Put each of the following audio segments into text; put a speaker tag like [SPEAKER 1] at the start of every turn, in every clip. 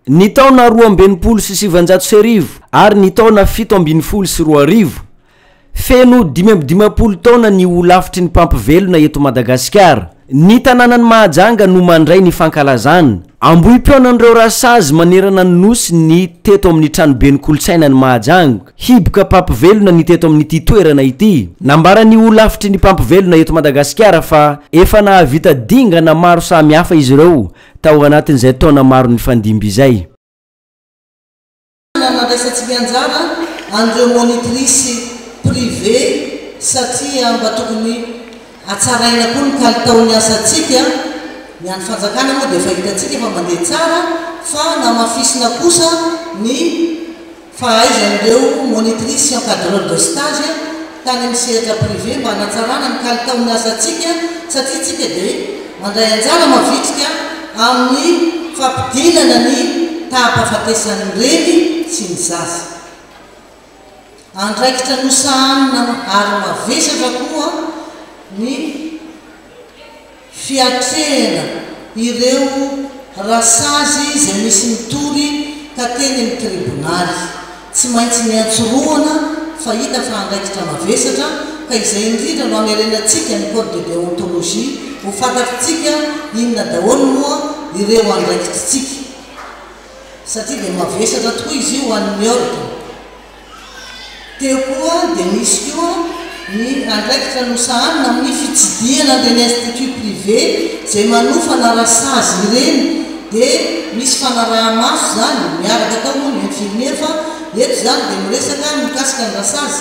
[SPEAKER 1] Ny taona 2024 ary ny taona 724 feno 520 taona ny olafitry ny mpampivelona eto Madagasikara. Ny tanànany Mahajanga no mandray ny fankalazana. Amboim-peonan'ireo rasazy manerana ny nosy ny teto amin'ny tranobe ny kolotsaina ny Mahajanga. Hiboka mpampivelona ny teto amin'ity toerana ity. Nambara ny olafitry ny mpampivelona eto Madagasikara fa efa nahavita dingana maro samihafa izy ireo tao anatin'izay taona maro ny fandimby izay.
[SPEAKER 2] Andreo monitrice privé satria mba tokony atsaraina koa ny kalitaon'ny asantsika ny any fanjakana moa dia efa hitantsika fa mandeha tsara fa namafisina kosa ny fahaizan'ireo monitrice encadreur de stage tany amin'ny sehatra privé mba hanatsarana ny kalitaon'ny asantsika satria tsika dia mandray anjara mavitrika amin'ny fampidinana ny tahampahafatesan'ny reny sy ny zaza. Andraikitra nosahanina ary mavesatra koa ny fiatrehana ireo rasazy izay misy mitory ka teny amin'ny tribonaly. Tsy maintsy miantsoroana fa hita fa andraikitra mavesatra ka izay indrindra no amerenantsika ny code de déontologie ho fantatritsika inona daholo moa ireo andraikitritsika satria dia mavesatra tokoa izy io an'ny ordre. Teo koa dia misy koa ny andraikitra nosahanina amin'ny fitsidiana reny institut privé izay manofana rasazy ireny dia misy fanaraha-maso zany miaraka tao moa ny infirmière fa eto zany dia miresaka mikasika ny rasazy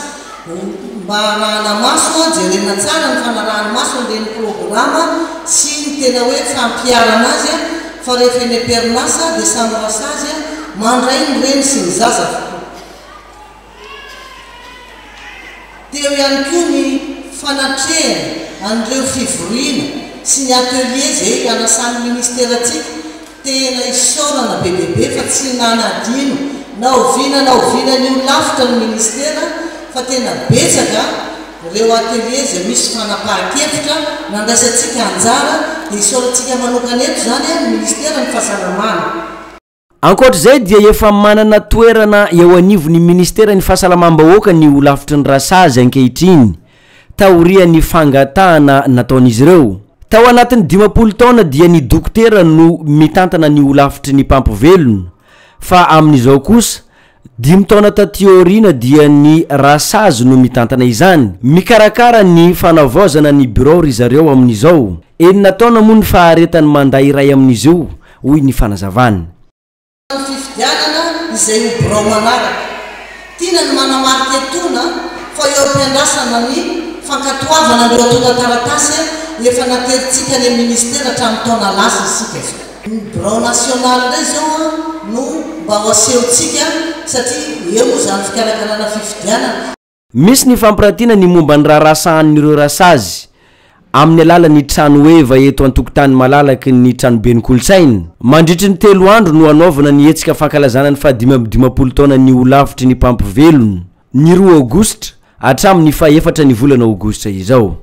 [SPEAKER 2] mba arahana maso jerena tsara ny fanarahana maso an'ireny programa sy ny tena hoe fampiarana azy fa rehefa eny am-perinasa dia samy rasazy mandray ny reny sy ny zaza. Teo ihany koa ny fanatrehana an'ireo fivoriana sy ny atelier izay anasan'ny ministeratsika tena isaorana bebe fa tsy nanadino na oviana ny olafitra ny ministera fa tena betsaka ireo atelier izay misy fanapahan-kevitra nandraisantsika anjara dia isaorantsika manokana eto zany ny ministera ny fahasalamana.
[SPEAKER 1] Ankoatr'izay dia efa manana toerana eo anivon'ny ministera ny fahasalamam-bahoaka ny olafitry ny rasazy ankehitriny taorian'ny fangatahana nataon'izy ireo. Tao anatin'ny 50 taona dia ny dokotera no mitantana ny olafitry ny mpampivelona fa amin'izao kosa 5 taona tatiorina dia ny rasazy no mitantana izany. Mikarakara ny fanavaozana ny bureau ry zareo amin'izao. Enina taona moa ny faharetany manday iray amin'izy io hoy ny fanazavana.
[SPEAKER 2] Fifidianana izay ho birao manaraka tiana ny manamarika etona fa eo am-piandrasana ny fankatoavana ireo atota taratasy efa nateritsika ny ministera hatramin'ny taona lasa isika izao. Ny birao national indray zao no mba ho asehontsika satria eo moa zany fikarakarana fifidianana.
[SPEAKER 1] Misy ny fampiratiana ny momba ny rahasahan'ireo rasazy amin'ny alalan'ny trano eva eto an-tokotany malalaky ny tranobe ny kolotsaina. Mandritry ny 3 andro no anaovana ny hetsika fankalazana ny 520 taona ny olafitry ny mpampivelona ny 2 Aogositra hatramin'ny 4 ny volana Aogositra izao.